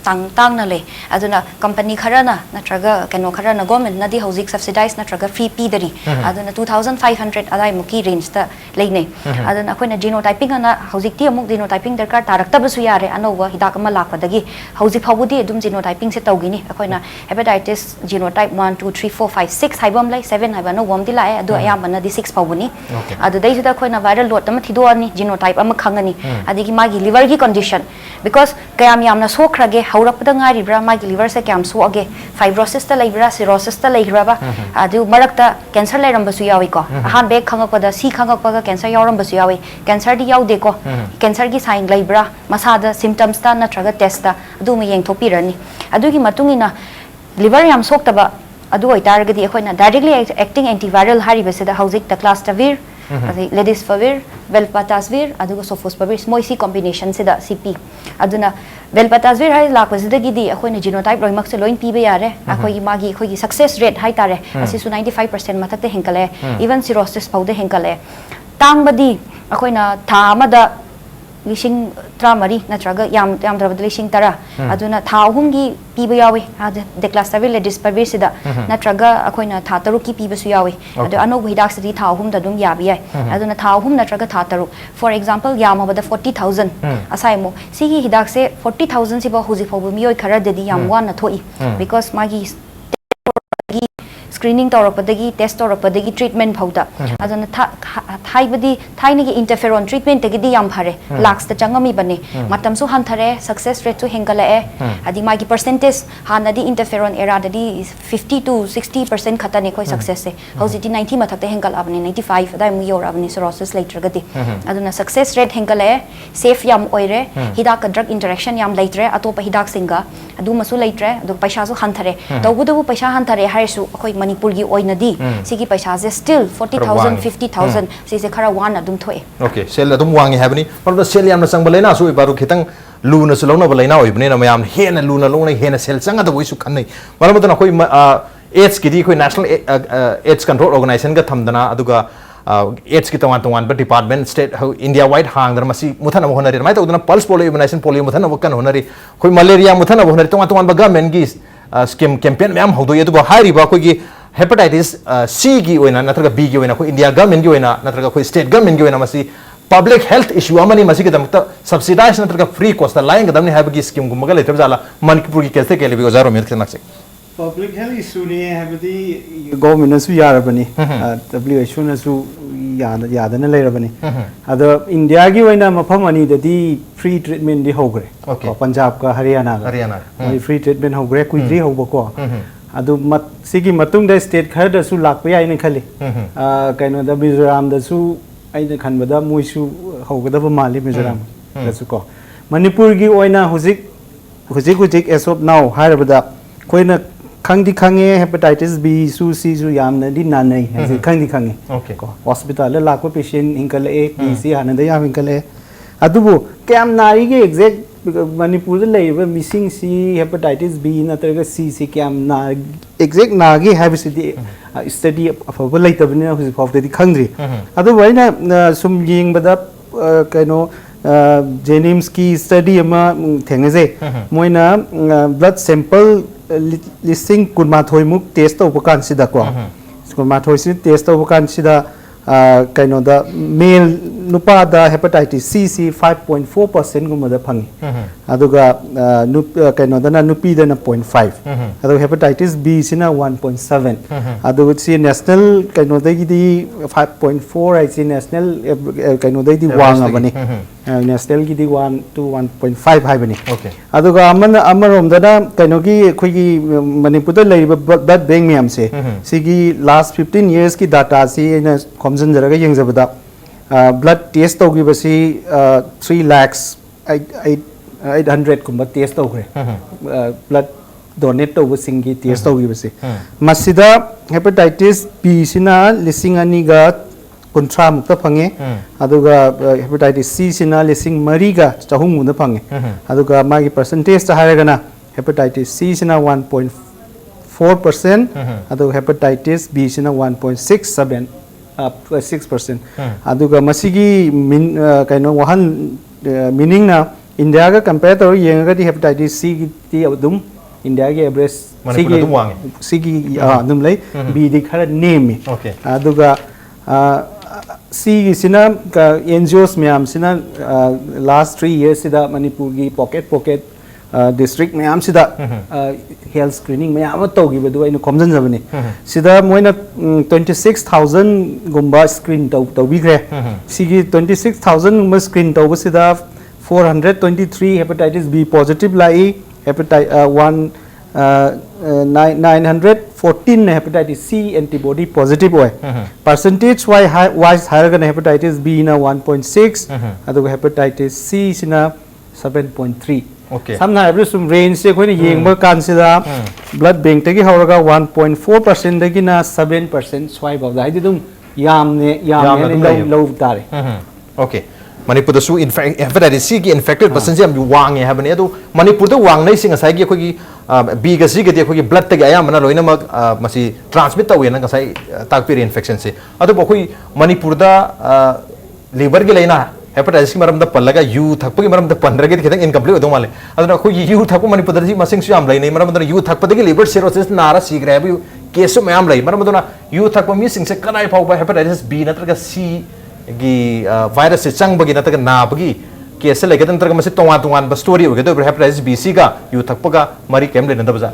D: तांग न ले अदुना company खरा ना नत्रगा कनो खरा ना गवर्नमेंट नदी हाउसिंग सब्सिडाइज नत्रगा फ्री पी दरी अदुना 2500 अदाई मुकी रेंज ता लेने अदुना कोई ना जीनोटाइपिंग ना हाउसिंग ती अमुक जीनोटाइपिंग दरकार तारक तब सु यारे अनोवा हिदाक अमा लापदगी हाउसिंग फावुदी अदुम जीनोटाइपिंग से तौगिनी कोई ना हेपेटाइटिस जीनोटाइप 1 2 3 4 5 6 हाइबम लाई 7 हाइबा नो वम दिलाए अदु अयाम नदी 6 फावुनी अदु दै सुदा कोई ना वायरल लोड अमा थिदोनी जीनोटाइप अमा खंगनी अदिगी मागी लिवर की कंडीशन बिकॉज कयाम यामना सोखरगे हौरपदा ngairibra magi liver se kyam soage fibrosis ta leibra cirrhosis ta leigraba adu marakta cancer leiramba su yawi ko han be khangakpada si khangakpaga cancer yauramba su yawi cancer di yaude ko cancer gi sign leibra masada symptoms ta natraga test ta adu me yeng thopirani adu gi matungina liver yam soktaba adu oitargadi ekhoina directly acting antiviral hariba se da hauzik ta clostavir ledisvavir velpatasvir aduga sofosbuvir moisi combination se da CP aduna velpatasvir hai lakwasidagi di akhoi genotype roimak se loin pibe yare akhoi magi khoi success rate hai tare asi su 95% mathakte henkale even cirrhosis paude henkale tangbadi akhoi na tha amada lishing tramari natraga yam drabad lishing tara aduna tha ahumgi piba yawi ade declastavir ledisvavir sida natraga akhoi na tha taru ki piba su yawi adu anogu hidak sidi tha ahum da dum yabi ai aduna tha ahum natraga tha taru for example yam abada 40000 asaimo sigi hidak se 40000 siba huji phobu mioi khara dedi yam wan na thoi because magi screening tawrakpadagi test tawrakpadagi treatment phauda aduna thaibadi thainigi interferon treatment tagidi yam phare lakhs ta changami bane matam su hanthare success rate su hengala e adi magi percentage hanadi interferon era dadi 50 to 60% khatane koi success se hositi 90 mathakte hengal abane 95 adai mu yor abane cirrhosis later gati aduna success rate hengala e safe yam oire hidak drug interaction yam laitre atopa hidak singa adu masu laitre adu paisa su hanthare tawbudu paisa hanthare haisu koi Manipur gi oinadi sigi paisa je still 40000 50000 si se khara wan adum thoe
A: okay sel adum wangi habni par da sel yam na sang balena su ibaru khitang luna su lona balena oibne na mayam hena luna lona hena sel changa da boisu khanai malam da koi AIDS ki di koi national AIDS control organization ga thamdana aduga AIDS ki tawan tawan ba department state India wide hang dar masi muthana honari mai ta udana pulse polio immunization polio muthana kan honari koi malaria muthana honari tawan tawan ba government gi scheme campaign ma'am हो दो ये तो बाहर ही बाकों की hepatitis C की ओए ना नत्रगा B की ओए ना कोई India government की ओए ना नत्रगा कोई state government की ओए ना मसी public health issue आमनी मसी के दमकता subsidize नत्रगा free cost ला लाइन के दमने है बगी scheme गुम्बगा लेते बजाला मणिपुर की कैसे के लिए भी गुजारो मेरे से नक्शे
B: public health issue ने है बदी government ने सु यार बनी WHO ने सु याद न ले रबनी अदो इंडिया की वैना मफम अनि ददी फ्री ट्रीटमेंट दी होगरे पंजाब का हरियाणा का फ्री ट्रीटमेंट होगरे कुइद्री होबको अदो मत सिगी मतुंग दे स्टेट खर दसु लाक पे आइन खली कैनो द मिजोराम दसु आइन खनबदा मुइसु होगदब माली मिजोराम दसु को मणिपुर की वैना हुजिक एस ऑफ नाउ हारबदा कोइना खंगदी खंगे हेपेटाइटिस बी सु सी सु यामना दी नानै है खंगदी खंगे ओके हॉस्पिटल लाको पेशेंट इंकल ए पी सी हाने द याम इंकल ए अदुबो कैम नारी के एग्जैक्ट मणिपुर लेबा मिसिंग सी हेपेटाइटिस बी नत्रगा सी सी कैम ना एग्जैक्ट नागे हैबिसिटी स्टडी अफब लेतबने हुजि फावदि खंगद्री अदु वैना सुम यिंगबदा कैनो जेनिम्स की स्टडी अमा थेंगजे मोइना ब्लड सैंपल लिस्टिंग कुनमाथोय मुक टेस्ट तौबकान सिदा को कुनमाथोय सि टेस्ट तौबकान सिदा कैनो दा मेल नुपा दा हेपेटाइटिस सी सी 5.4% गुमदा फंगी अदुगा कैनो दा नुपी दा 0.5 अदु हेपेटाइटिस बी सिना 1.7 अदु सी नेशनल कैनो दा गी 5.4 आई सी नेशनल कैनो दा दी वांग बनी national gi di 1 to 1.5 hai bani
A: Okay.
B: aduga amarom da kaino gi khoi gi manipur da lei blood bank myam se sigi last 15 years ki data si na khomjan jara ga yeng jabada blood test to gi basi 3 lakhs 800 kumba test to gre blood donate to singi test to gi basi masida hepatitis B sina lising ani ga kuntra mukta phange aduga hepatitis C sina lising mariga chahum guna phange aduga magi percentage ta haragana hepatitis C sina 1.4% aduga hepatitis B sina 1.67 6% aduga masigi kaino wahan meaning na India ga compare to yenga di hepatitis C ti adum India ga average sigi adum lai B di khara name aduga C sina NGOs myam sina last 3 years sida Manipur gi pocket district myam sida health screening myam to gi bedu ina komjan jabani sida moina 26000 gumba screen to bi gre sigi 26000 gumba screen to sida 423 hepatitis B positive lai hepatitis 914 hepatitis C antibody positive hoy percentage wise higher than hepatitis B na 1.6 adu hepatitis C sina 7.3
A: okay
B: samna every sum range se khoi yengba kan sida blood bank tagi hawraga 1.4% dagi na 7% swipe of the idum yamne low tare
A: okay Manipur da su hepatitis C ki infected person jam wang e habane adu Manipur da wang nei sing asai gi khoi gi B ga C ga de khoi gi blood ta ga ya mana loina ma masi transmit ta wena ga sai takpiri infection se adu bo khoi Manipur da liver gi leina hepatitis ki maram da pallaga yu thakpa gi maram da 15 gi khitang incomplete odong male adu khoi yu thakpa Manipur da ji masing su am lai nei maram da yu thakpa da gi liver cirrhosis nara si gra bu case su mayam lai maram da yu thakpa mi sing se kanai phau ba hepatitis B natraga C gi virus se chang bagi nataga na bagi case le gadan targa mase tongan ba story o gedo hepatitis B C ga yu thakpa ga mari kem le nda baza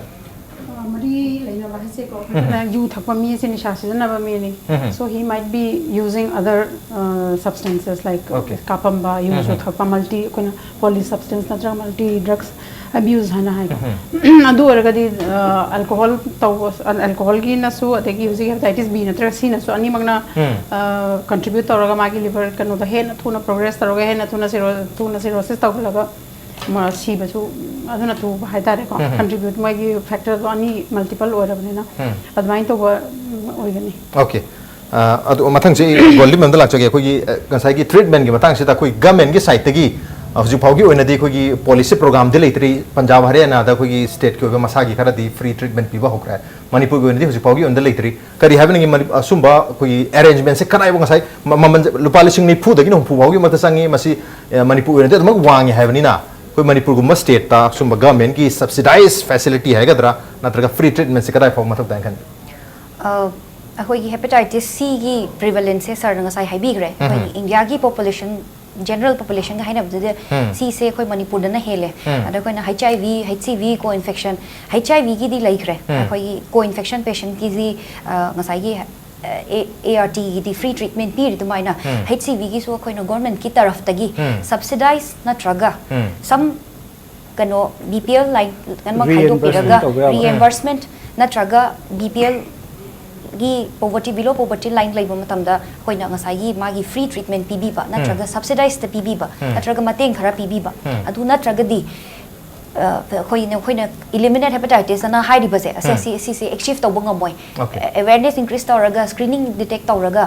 C: mari leina ba se ko yu thakpa mi se ni shasi na ba mi ni so he might be using other substances like kapamba use thakpa multi kona poly substance natra multi drugs abuse hana hai adu orga di alcohol gi na su adegi using hepatitis B natra C na su ani magna contribute toroga magi liver kanu da hen thuna progress toroga hen thuna cirrhosis tawlaga ma si basu aduna tu hai tare ko contribute magi factor to ani multiple orabne na admain to oigani
A: okay adu mathang je goldie memda lak chage khoi gansai gi treatment gi matang sita khoi government gi side gi हजू फाउगी अखोगी policy programme लेतरी पंजाब हरियाणा अखोगी state की मसा की खरदी free treatment पीब होग्रे मणिपुर की हजू फाउगी लेतरी करी असुब अखोगी अरेंजमेंट से कनाइब ममन लुपा लिंग निफूदी हुफू फाउगी चंगी मणिपुर वांगे है मणिपुर स्टेट असुब गवर्नमेंट की सब्सिडाइज फैसिलिटी हैगद्रा नत्रगा फ्री ट्रीटमेंट से कदाई फाउ मथक दाइन खन
D: अखोगी हेपेटाइटिस सी की प्रिवेलेंस सर हाइबीग्रे इंडिया की population general population ga haina bde C se khoi Manipur da na hele ada khoi na HIV HCV co infection HIV gi di lai khre khoi co infection patient ki ji ngasai gi ART gi di free treatment pi ri tumaina HCV gi so khoi no government ki taraf ta gi subsidize na traga some kano BPL like kan ma khai do piraga reimbursement na traga BPL gi poverty below poverty line lai bom tamda hoina ngasai gi magi free treatment PB ba natraga subsidized PB ba natraga mateng khara PB ba adu natraga di hoina eliminate hepatitis na high ribase assess achieve to bong moy awareness increase tawraga screening detect tawraga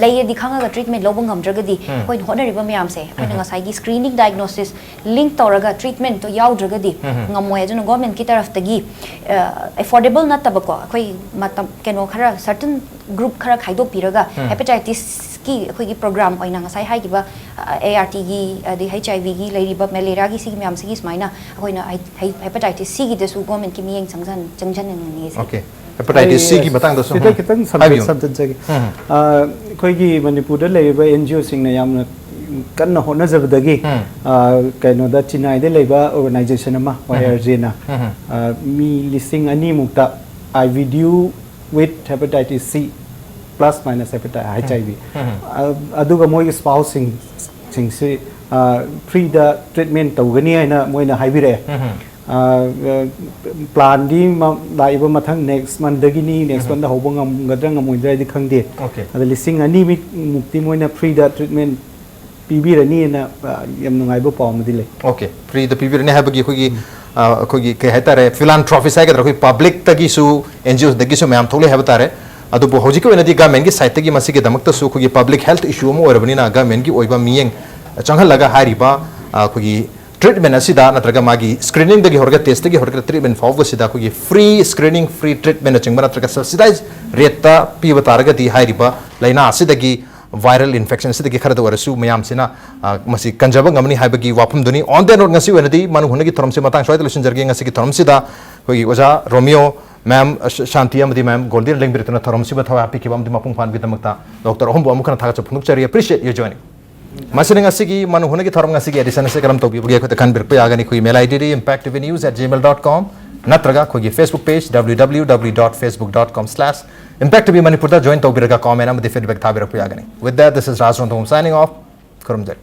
D: lay di khanga treatment lobong ngam draga di hoin hona riba myam se hoina ngasai gi screening diagnosis link tawraga treatment to yaw draga di ngamoy aju government ki taraf tagi affordable na tabako khoi matam keno khara certain group khara khaidok piraga hepatitis ki khoi gi program oina ngasai hai gi ba ART gi di HIV gi leiriba malaria gi sig myam sig smaina hoina hepatitis C gi desu government ki miyeng changjan ni se
A: okay hepatitis C gi batang da so
B: kita kitang subject jagi khoi gi Manipur da leiba NGO sing na yamna kan hona zabdagi kaino da Chennai de leiba organization ama ORG na mi listing ani mukta IVDU with hepatitis C plus minus hepatitis HIV aduga moi spousing सिंगसे free the treatment तौगनी है मोइना हाइबिरे plan दी लाइव मथंग next month दगिनी next month होबो गद्रंग मोइद्रा दि खंगदे अद लिसिंग अनि मुक्ति मोइना फ्री द ट्रीटमेंट पीबीरनी ना यम नुंगाइबो पावमदि ले
A: ओके फ्री द पीबीरनी हाबगी खोगी के हेतारे फिलांथ्रोफिस है गद्र खोई पब्लिक तगिसु एनजीओ दगिसु मैम थोले हेबतारे अदुबो होजिको एनदी गवर्नमेंट की साइट तगी मसी के दमक तसु खोगी पब्लिक हेल्थ इशू मो ओरबनिना गवर्नमेंट की ओइबा मियंग चंगल लगा हारिबा खोगी ट्रीटमेंट असिदा नत्रगा मागी स्क्रीनिंग दगी होरगा टेस्ट दगी होरगा ट्रीटमेंट फाव सिदा खोगी फ्री स्क्रीनिंग फ्री ट्रीटमेंट चिंगबा नत्रगा सब्सिडाइज रेट ता पीबा तारगा दी हारिबा लाइना असिदगी viral infection से खरद वरसु मयाम सिना मसी कंजब गमनी हाइबगी वाफम दुनी on the note ngasi wenadi manu hunagi thorom se matang swai solution jarge ngasi ki thorom sida hoi oja romeo ma'am shanti amadi ma'am goldie longjam thorom siba thawa api kibam di mapung phan bidamakta dr hombo amukana thaga chapnuk chari appreciate you joining masine ngasi ki manu hunagi thorom ngasi ki edition se karam tobi bugi ko kan birpe agani koi mail id impactvnews@gmail.com natraga koi Facebook page www.facebook.com/impactv manipur da join tobiraga comment amadi feedback thabira pu agani with that this is Raj Nongthombam signing off karam jai